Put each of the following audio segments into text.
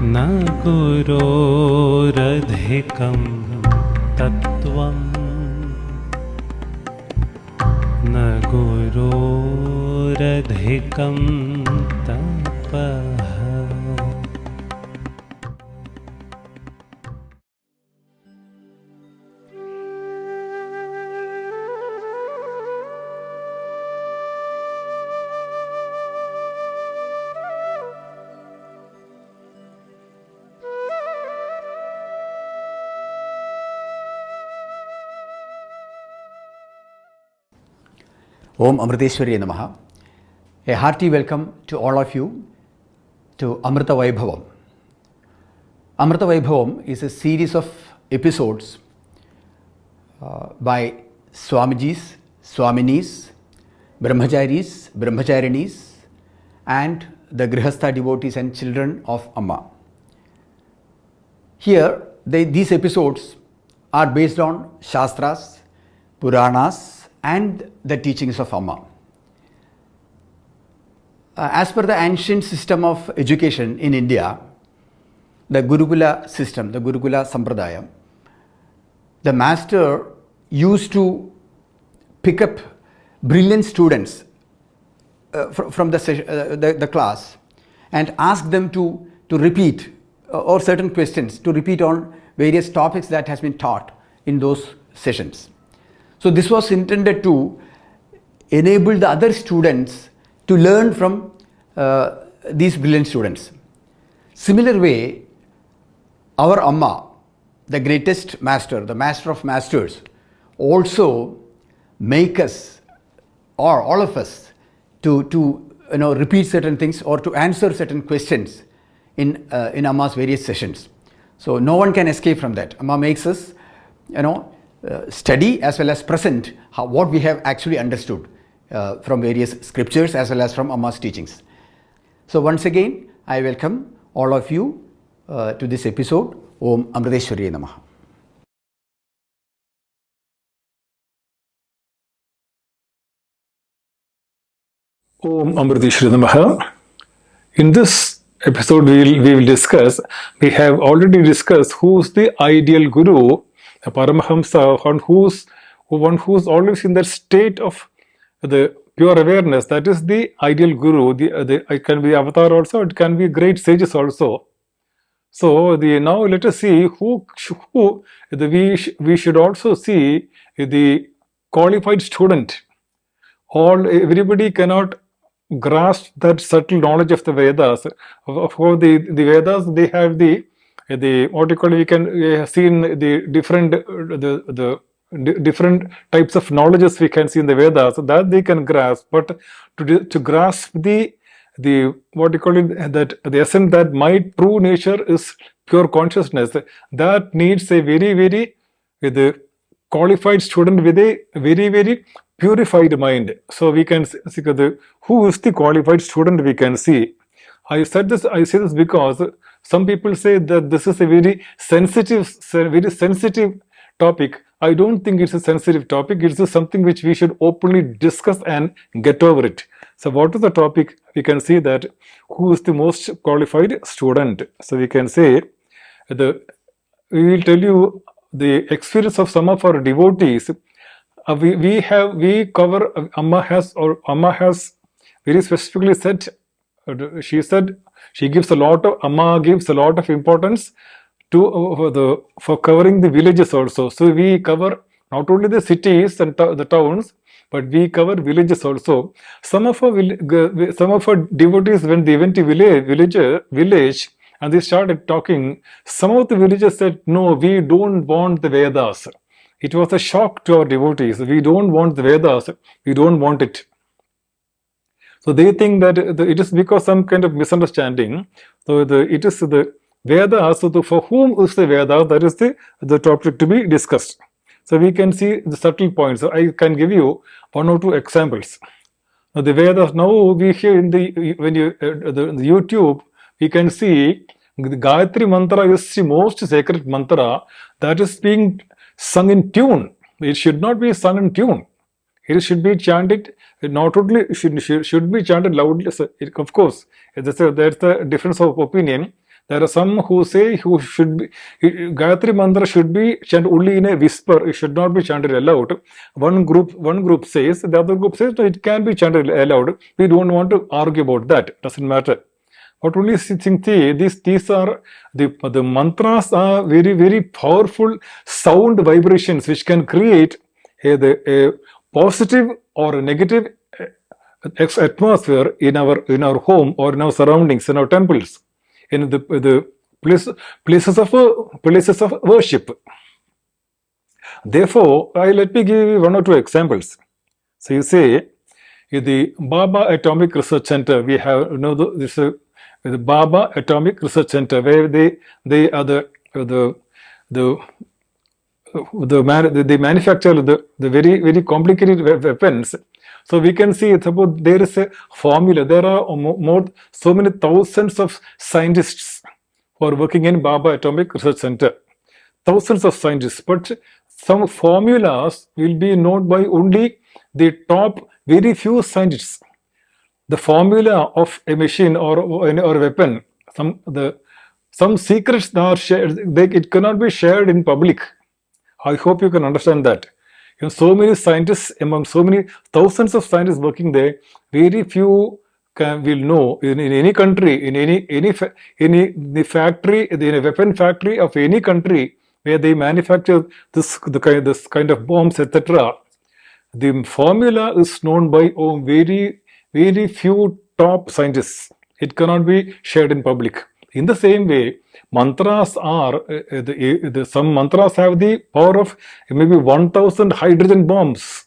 न गुरोरधिकं तत्त्वम् न गुरोरधिकं तपः. Om Amritageetananda Namaha. A hearty welcome to all of you to Amrita Vaibhavam. Amrita Vaibhavam is a series of episodes by Swamijis, Swaminis, Brahmacharis, Brahmacharinis and the Grihastha devotees and children of Amma. Here, these episodes are based on Shastras, Puranas and the teachings of Amma. As per the ancient system of education in India, the Gurukula system, the Gurukula Sampradaya, the master used to pick up brilliant students from the class and ask them to repeat or certain questions to repeat on various topics that has been taught in those sessions. So this was intended to enable the other students to learn from these brilliant students. Similar way, our Amma, the greatest master, the master of masters, also make us, or all of us, to repeat certain things or to answer certain questions in Amma's various sessions. So no one can escape from that. Amma makes us, study as well as present what we have actually understood from various scriptures as well as from Amma's teachings. So once again, I welcome all of you to this episode. Om Amritageetananda Namaha. Om Amritageetananda Namaha. In this episode, we will discuss, we have already discussed who's the ideal guru, a Paramahamsa, one who's always in the state of the pure awareness. That is the ideal guru. It can be avatar also, it can be great sages also. So now let us see we should also see the qualified student. Everybody cannot grasp that subtle knowledge of the Vedas. Of course, the Vedas, they have the what you call, we can see in the different types of knowledges we can see in the Vedas that they can grasp, but to grasp the what you call it, that the essence, that my true nature is pure consciousness, that needs a very the qualified student with a very purified mind. So we can see who is the qualified student. We can see. I say this because some people say that this is a very sensitive topic. I don't think it's a sensitive topic. It's something which we should openly discuss and get over it. So what is the topic? We can see that who is the most qualified student. So we can say we will tell you the experience of some of our devotees. We cover, Amma has very specifically said, she said Amma gives a lot of importance to for covering the villages also. So we cover not only the cities and the towns, but we cover villages also. Some of our devotees, when they went to village and they started talking, some of the villagers said, no, we don't want the Vedas. It was a shock to our devotees. We don't want the Vedas. We don't want it. So they think that it is because some kind of misunderstanding. So it is the Vedas. So for whom is the Vedas? That is the topic to be discussed. So we can see the subtle points. So I can give you one or two examples. Now the Vedas. Now we hear in the YouTube, we can see the Gayatri mantra is the most sacred mantra that is being sung in tune. It should not be sung in tune. It should be chanted, not only should be chanted loudly. Of course, there's a difference of opinion. There are some who say Gayatri Mantra should be chanted only in a whisper. It should not be chanted aloud. One group says, the other group says, no, it can be chanted aloud. We don't want to argue about that. Doesn't matter. But only these are the mantras are very, very powerful sound vibrations which can create a positive or a negative atmosphere in our home or in our surroundings, in our temples, in the places of worship. Therefore, let me give you one or two examples. So you say, in the Baba Atomic Research Center, we have the Baba Atomic Research Center, where they are they manufacture the very, very complicated weapons. So we can see, suppose there is a formula. There are so many thousands of scientists who are working in Baba Atomic Research Center. Thousands of scientists, but some formulas will be known by only the top very few scientists. The formula of a machine or a weapon, some secrets are shared. It cannot be shared in public. I hope you can understand that. So many scientists, among so many thousands of scientists working there, very few will know in any country, in the factory, in a weapon factory of any country where they manufacture this kind of bombs, etc. The formula is known by very, very few top scientists. It cannot be shared in public. In the same way, mantras are, some mantras have the power of maybe 1,000 hydrogen bombs.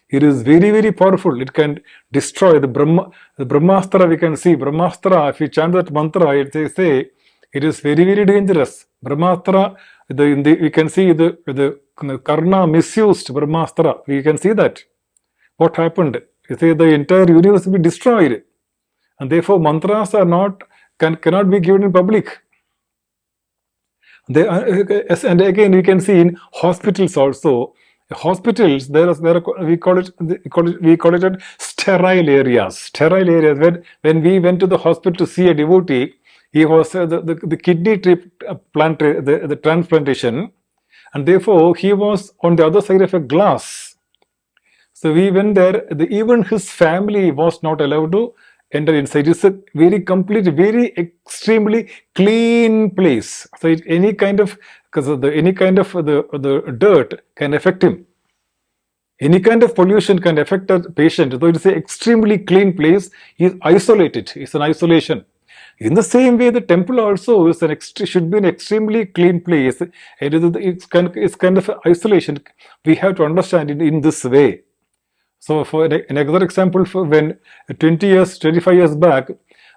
It is very, very powerful. It can destroy the Brahmastra. We can see Brahmastra. If you chant that mantra, they say it is very, very dangerous. Brahmastra. We can see the Karna misused Brahmastra. We can see that. What happened? You say the entire universe will be destroyed, and therefore mantras are cannot be given in public. And again, we can see in hospitals also. Hospitals, we call it sterile areas. Sterile areas. When we went to the hospital to see a devotee, he was the kidney the transplantation, and therefore he was on the other side of a glass. So we went there. Even his family was not allowed to enter inside. It's a very complete, very extremely clean place. So any kind of the dirt can affect him. Any kind of pollution can affect a patient. So it is an extremely clean place. He is isolated. It's an isolation. In the same way, the temple also should be an extremely clean place. It's kind of isolation. We have to understand it in this way. So for another example, when 25 years back,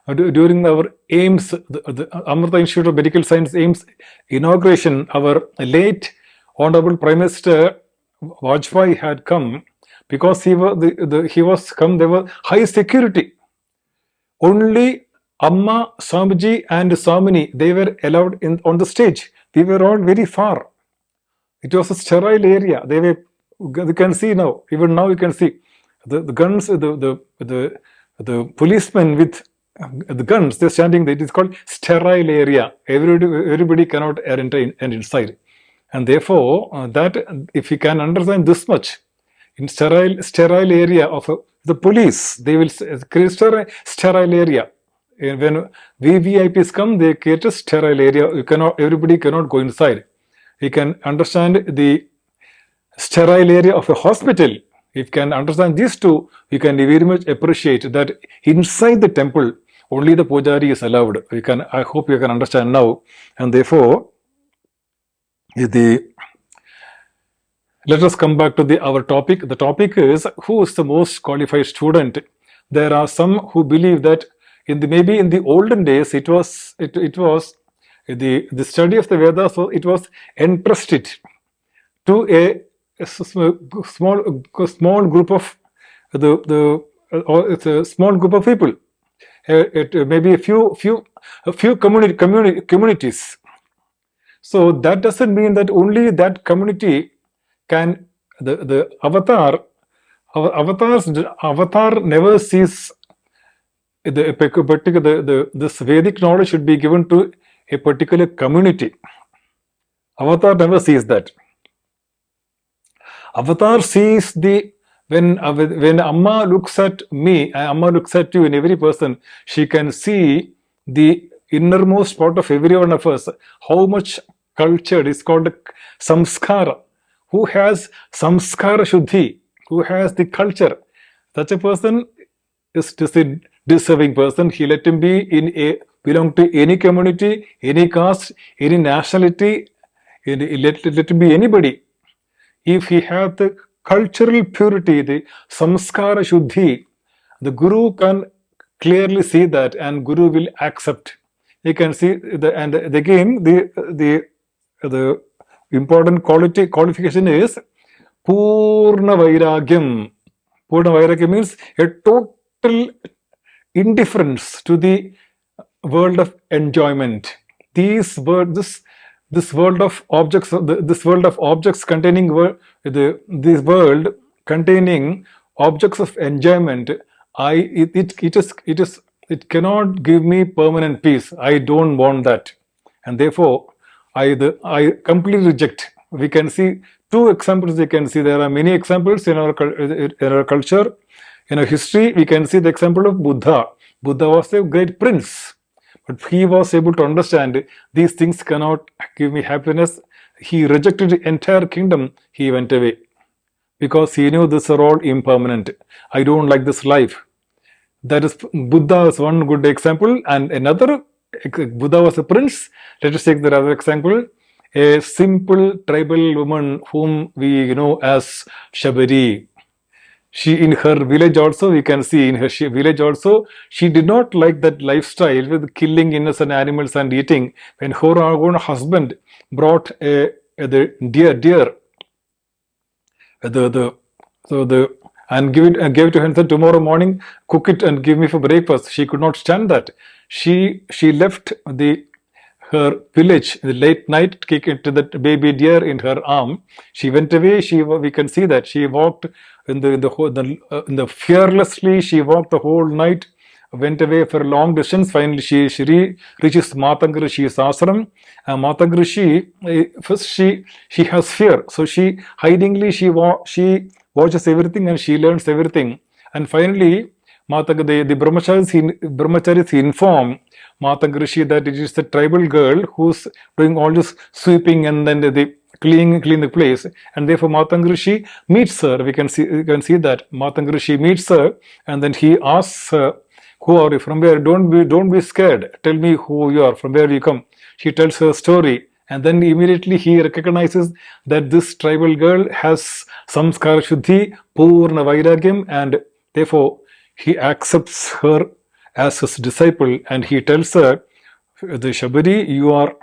during our AIMS, the Amrita Institute of Medical Science AIMS inauguration, our late Honorable Prime Minister Vajpayee had come. Because he was come, there was high security. Only Amma, Swamiji and Swamini, they were allowed on the stage. We were all very far. It was a sterile area. You can see now, even now you can see the guns, the policemen with the guns, they're standing there. It is called sterile area. Everybody cannot enter inside. And therefore, that if you can understand this much, in sterile area of the police, they will create sterile area. When VVIPs come, they create a sterile area. Everybody cannot go inside. You can understand the sterile area of a hospital. If you can understand these two, you can very much appreciate that inside the temple, only the pujari is allowed. I hope you can understand now. And therefore, let us come back to our topic. The topic is, who is the most qualified student? There are some who believe that maybe in the olden days it was the study of the Vedas. So it was entrusted to a small group of it's a small group of people. Maybe a few communities. So that doesn't mean that only that community can the avatar never sees this Vedic knowledge should be given to a particular community. Avatar never sees that. Avatar sees when Amma looks at me, Amma looks at you in every person, she can see the innermost part of every one of us, how much cultured is called samskara. Who has samskara shuddhi, who has the culture. Such a person is a deserving person. He let him be belong to any community, any caste, any nationality, let him be anybody. If he have the cultural purity, the samskara shuddhi, the Guru can clearly see that, and Guru will accept. He can see and again the important qualification is Purna Vairagyam. Purna Vairagyam means a total indifference to the world of enjoyment. This world of objects containing this world containing objects of enjoyment, it cannot give me permanent peace. I don't want that, and therefore I completely reject. We can see two examples. We can see there are many examples in our culture, in our history. We can see the example of Buddha. Buddha was a great prince, but he was able to understand these things cannot give me happiness. He rejected the entire kingdom. He went away because he knew these are all impermanent. I don't like this life. That is, Buddha is one good example, and another, Buddha was a prince. Let us take the other example. A simple tribal woman whom we know as Shabari. She, in her village also, we can see in her village also, she did not like that lifestyle with killing innocent animals and eating. When her own husband brought the deer, and gave it to her and said, tomorrow morning cook it and give me for breakfast. She could not stand that. She left her village in the late night, kicked the baby deer in her arm. She went away. We can see that she walked fearlessly. She walked the whole night, went away for a long distance. Finally, she reaches Matangrishi's ashram. First she has fear, so she hidingly she watches everything and she learns everything. And finally, the brahmacharis inform Matangrishi that it is the tribal girl who's doing all this sweeping and then the clean the place, and therefore Matangrishi meets her. We can see that Matangrishi meets her, and then he asks her, "Who are you? From where? Don't be scared. Tell me who you are. From where you come." She tells her story, and then immediately he recognizes that this tribal girl has samskara shuddhi, purna vairagyam, and therefore he accepts her as his disciple, and he tells her, the Shabari, you are,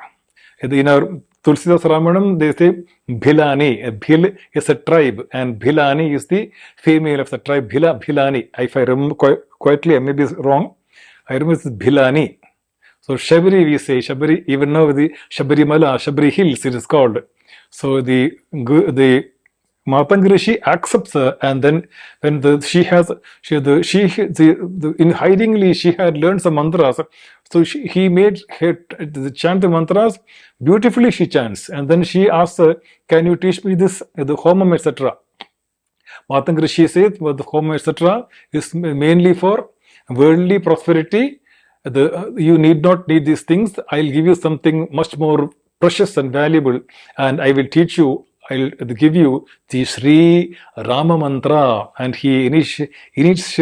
in our Tulsidas Ramanam, they say Bhilani. Bhil is a tribe, and Bhilani is the female of the tribe. Bhilani. If I remember quietly, I may be wrong. I remember it's Bhilani. So Shabari, we say Shabari, even now the Shabarimala, Shabari Hills it is called. So the Matangrishi accepts her, and then when in hidingly she had learned some mantras, so he made her chant the mantras beautifully. She chants, and then she asks her, "Can you teach me the homam, etc.?" Matangrishi says, "Well, the homam, etc. is mainly for worldly prosperity. You need not need these things. I'll give you something much more precious and valuable, and I will teach you. I'll give you the Sri Rama Mantra," and he initiates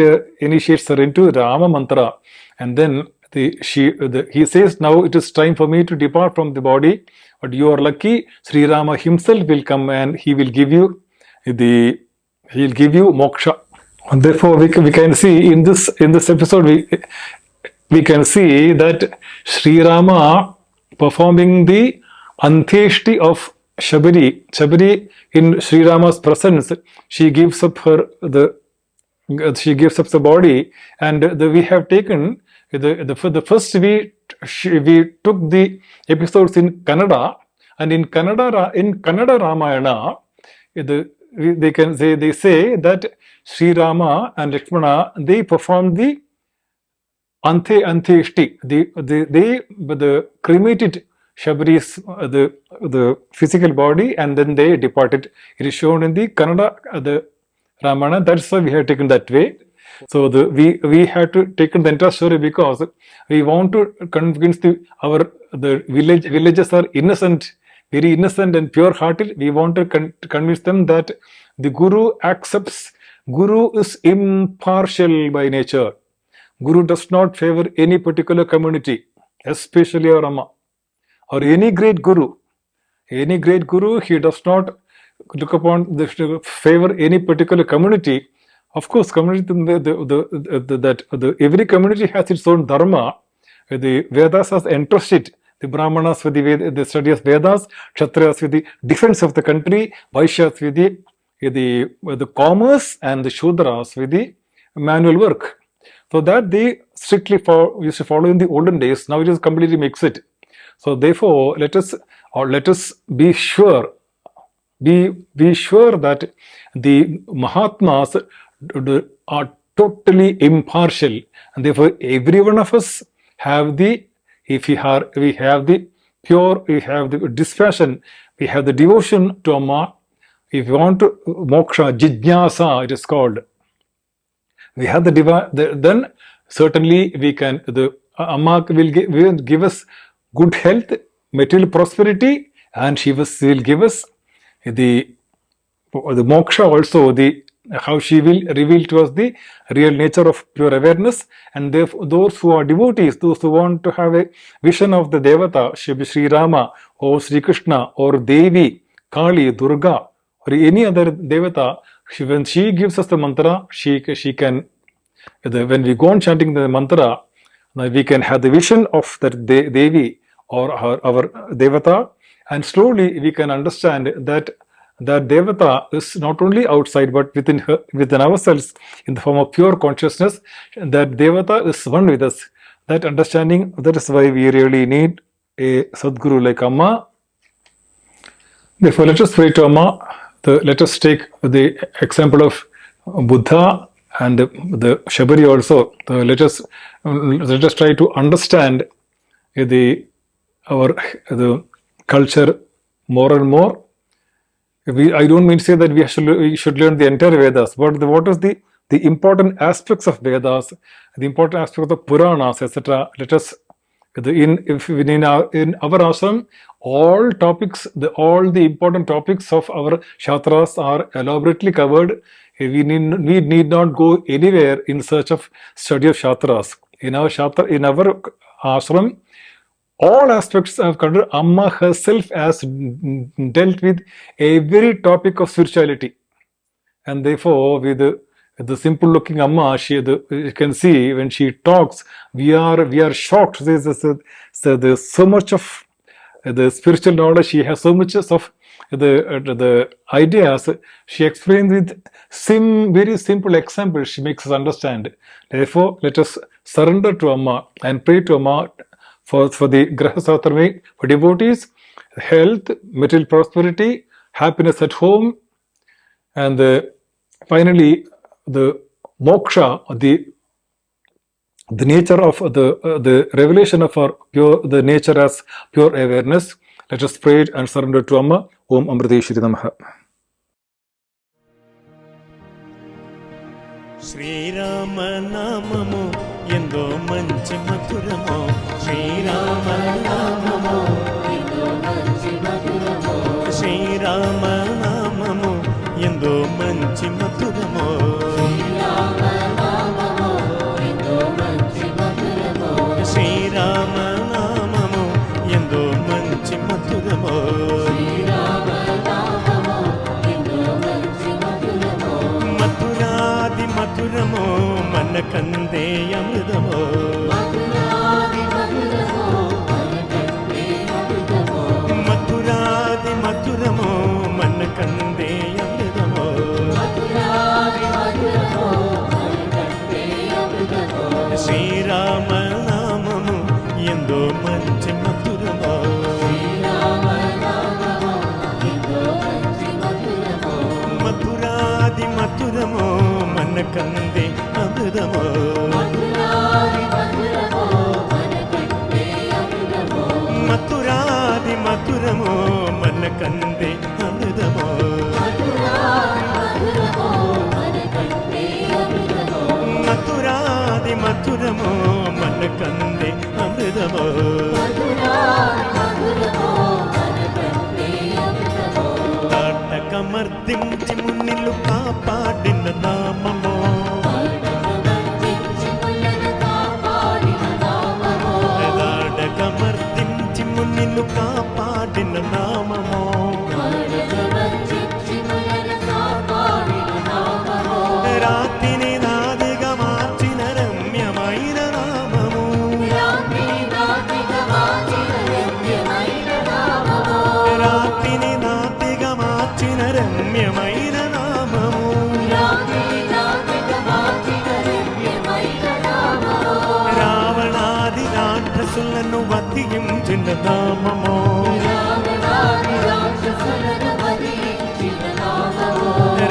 her into Rama Mantra, and then he says, "Now it is time for me to depart from the body, but you are lucky. Sri Rama himself will come and he will give you moksha." And therefore, we can see in this episode we can see that Sri Rama performing the Antyeshti of Shabari in Sri Rama's presence, she gives up the body, and we have taken the first we took the episodes in Kannada, and in Kannada Ramayana, they say that Sri Rama and Lakshmana, they performed the Ante Ishti, the cremated Shabari's the physical body, and then they departed. It is shown in the Kannada the Ramana. That's why we have taken that way. So we had to take the entire story because we want to convince the villages are innocent, very innocent and pure-hearted. We want to convince them that the Guru accepts. Guru is impartial by nature. Guru does not favor any particular community, especially our Amma, or any great Guru. Any great Guru, he does not look upon favor any particular community. Of course, community every community has its own dharma. The Vedas has entrusted the Brahmanas with the study of Vedas, Kshatriyas with the defense of the country, Vaishyas with the commerce, and the Shudras with the manual work. So that they strictly used to follow in the olden days. Now it is completely mixed. So therefore, let us be sure that the Mahatmas are totally impartial, and therefore every one of us have the dispassion, we have the devotion to Amma. If we want to moksha, jijnasa, it is called. We have then certainly we can. The Amma will give us good health, material prosperity, and she will give us the moksha also. How she will reveal to us the real nature of pure awareness, and therefore those who are devotees, those who want to have a vision of the Devata, Sri Rama or Sri Krishna or Devi, Kali, Durga, or any other Devata, when she gives us the mantra, she can, when we go on chanting the mantra, we can have the vision of that Devi or our Devata, and slowly we can understand that Devata is not only outside but within ourselves in the form of pure consciousness. That Devata is one with us. That understanding, that is why we really need a Sadguru like Amma. Therefore, let us pray to Amma. Let us take the example of Buddha and the Shabari also. Let us try to understand the culture more and more. I don't mean to say that we should learn the entire Vedas, but what is the important aspects of Vedas, the important aspects of Puranas, etc. Let us, in our ashram, all the important topics of our Shastras are elaborately covered. We need not go anywhere in search of study of Shastras. In our ashram, all aspects have considered. Amma herself has dealt with every topic of spirituality, and therefore with the simple looking Amma, you can see when she talks, we are shocked. There's so much of the spiritual knowledge. She has so much of the ideas. She explains with very simple examples. She makes us understand. Therefore, let us surrender to Amma and pray to Amma for the Grahasatharme, for devotees, health, material prosperity, happiness at home, and finally the moksha, the nature of the revelation of the nature as pure awareness. Let us pray and surrender to Amma. Om Amritageetananda. Shri Rama Namamu Yendo Manchi Mathuramo. Shri Rama Namamu Yendo Manchi Mathuramo. Shri Rama Namamu Yendo Manchi Mathuramo. Shri Rama Namamu Yendo Manchi Mathuramo. Shri Rama Namamu Yendo Manchi Mathuramo. Shri Rama Namamu Yendo Manchi Mathuramo. Mathuradi Mathuramo Manakande Amrutamo. Mathuradi Mathuramo Manakande Amrutamo. Mathuradi Mathuramo Manakande Amrutamo. Mathuradi Mathuramo Manakande Amrutamo. Shri Rama Namamu Yendo Manchi Mathuramo. Shri Rama Namamu Yendo Manchi Mathuramo. Mathuradi Mathuramo Manakande Amrutamo. Mathuradi Mathuramo మధురమో తాటకమర్దించి మునిలు కాపాడిన నామమో తాటకమర్దించి మునిలు కాపాడిన నామమో రాతిని నాదిగా మార్చిన రమ్యమైన నామము రాతిని నాతిగా మార్చిన రమ్యమైన నామము రావణాది రాక్షసులను వధించిన నామము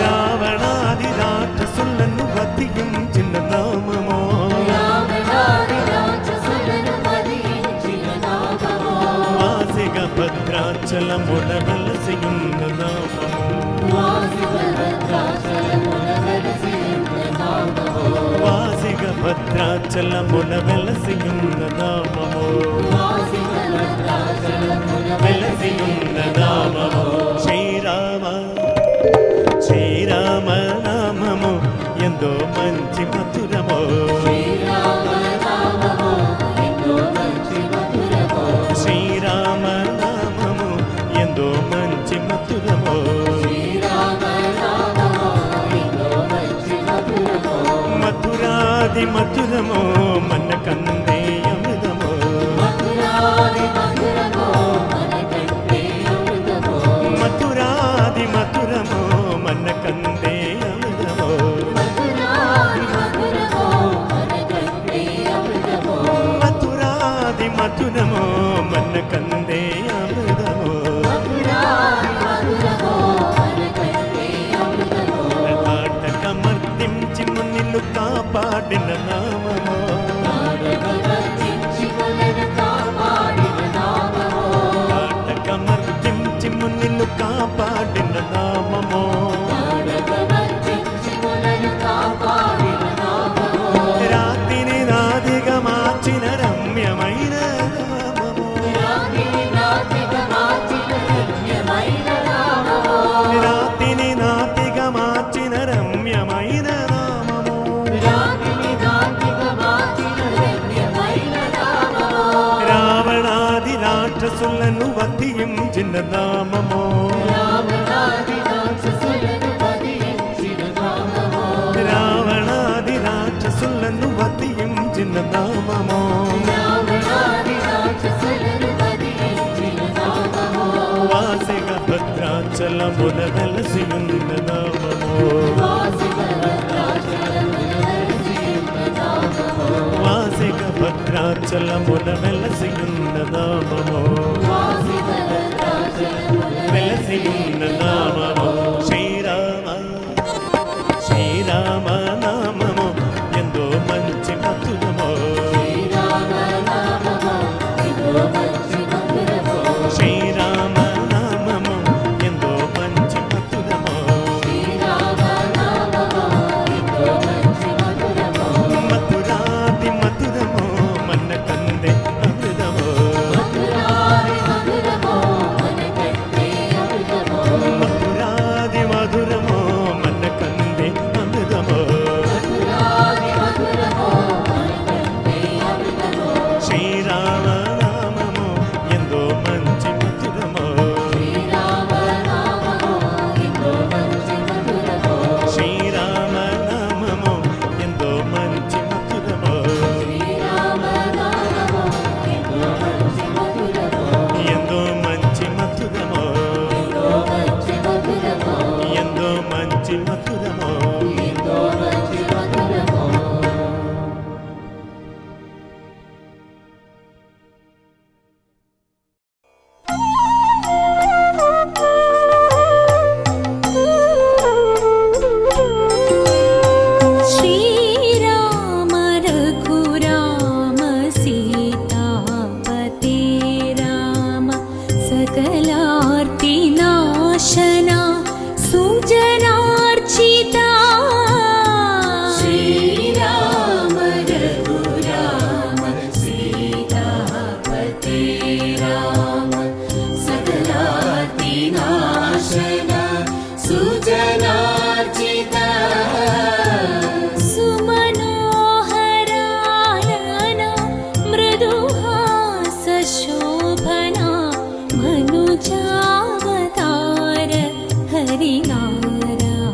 రావణాది రాక్షసులను వధించిన నామము వాసిగ భద్రాచలమున వెలసియున్న నామము వాసిగ భద్రాచలమున వెలసియున్న నామము వెలసియున్న నామము శ్రీరామ శ్రీరామ నామము ఎంతో మంచి మధురమో శ్రీరామ నామము ఎంతో మంచి మధురమో మధురాది మధురమో మన కందే అమృతమో మధురాది మధురమో మన కందే అమృతమో మధురాది మధురమో మన కందే అమృతమో తాటకమర్దించి మునిలు కాపాడిన నామమో తాటకమర్దించి మునిలు కాపాడిన నామమో రాతిని నాదిగా మార్చిన రమ్యమైన నామము రాతిని నాతిగా మార్చిన రమ్యమైన నామము రావణాది రాక్షసులను వధించిన నామము రావణాది రాక్షసులను వధించిన నామము వాసిగ భద్రాచలమున వెలసియున్న నామము వాసిగ భద్రాచలమున వెలసియున్న నామము వెలసియున్న నామము శ్రీరామ శ్రీరామ నామము ఎంతో మంచి మధురమో శ్రీరామ నామము ఎంతో మంచి మధురమో మధురాది మధురమో మన కందే అమృతమో सशोभना मनुजावतार हरिनारायण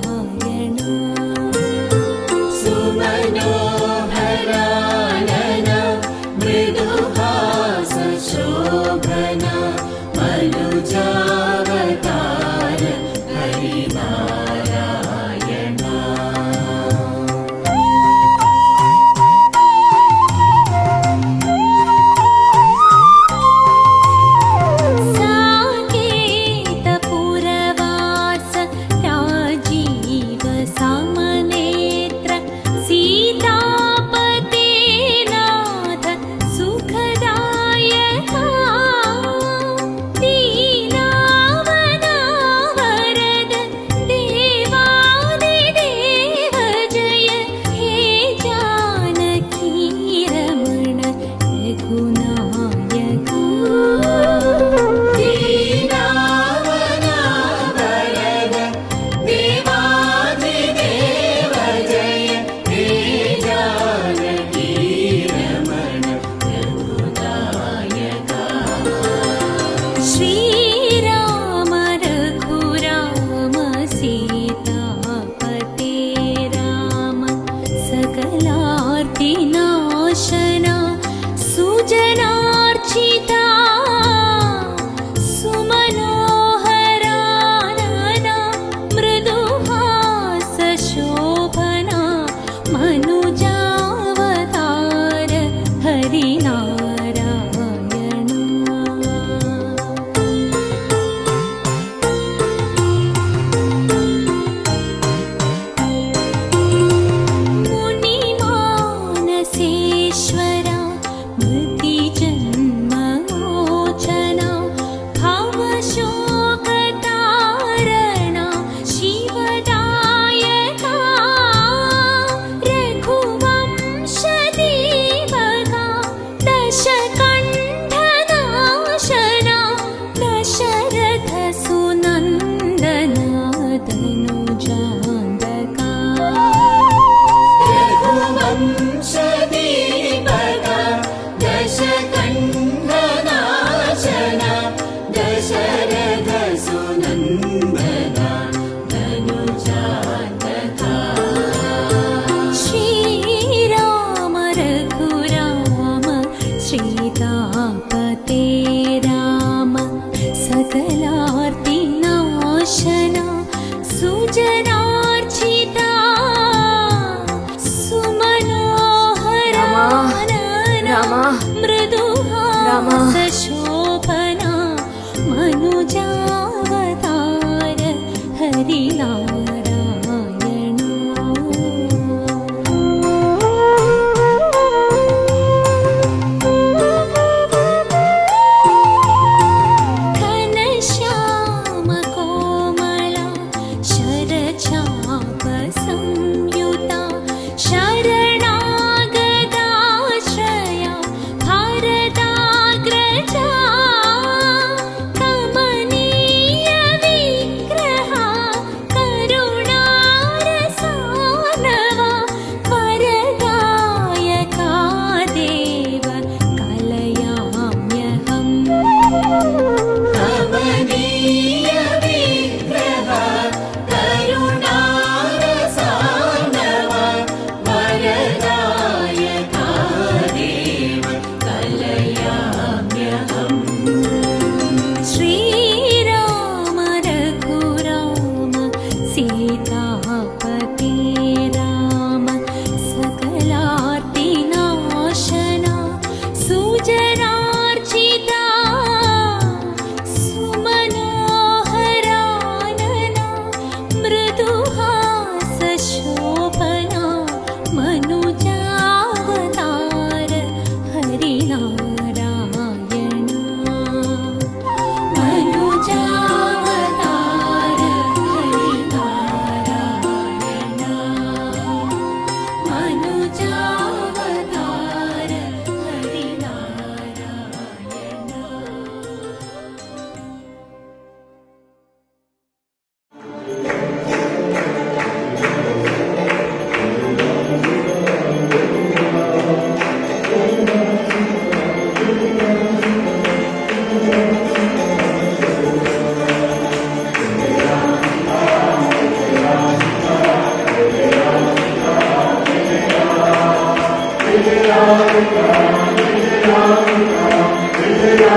सुमनोहरानन मृदुहास शोभना मनुजावतार हरिनारायण साकेतपुरवास राजीव समनेत्र सीतापते नाथ सुखदायका दीनावनावरद देवादिदेव जय हे जानकी रमण रघुनायका दीनावनावरद देवादिदेव जय हे जानकी रमण रघुनायका श्रीराम रघुराम सीतापते राम सकलार्तिनाशना सुजनार्चिता सुमनोहरानना मृदुहास शोभना मनुजावतार हरिनारायण मुनिमानसेश्वरा मृतिजन्ममोचना भवशोकतारणा शिवदायका रघुवंशदीपका दशकण्ठनाशना दशरथसुनन्दना तनुजान्दका रघुवंशदीपका दशकण्ठनाशना दशरथसुनन्दना तनुजान्दका श्रीराम रघुराम सीतापते राम सकलार्तिनाशना सुजनार्चिता सुमनोहरानना मृदुहास शोभना मनुजावतार हरिनारायण घनश्याम कोमला शरचाप संयुता शरणागताश्रया भारताग्रजा कमनीय विग्रहा कर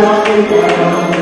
Swami Param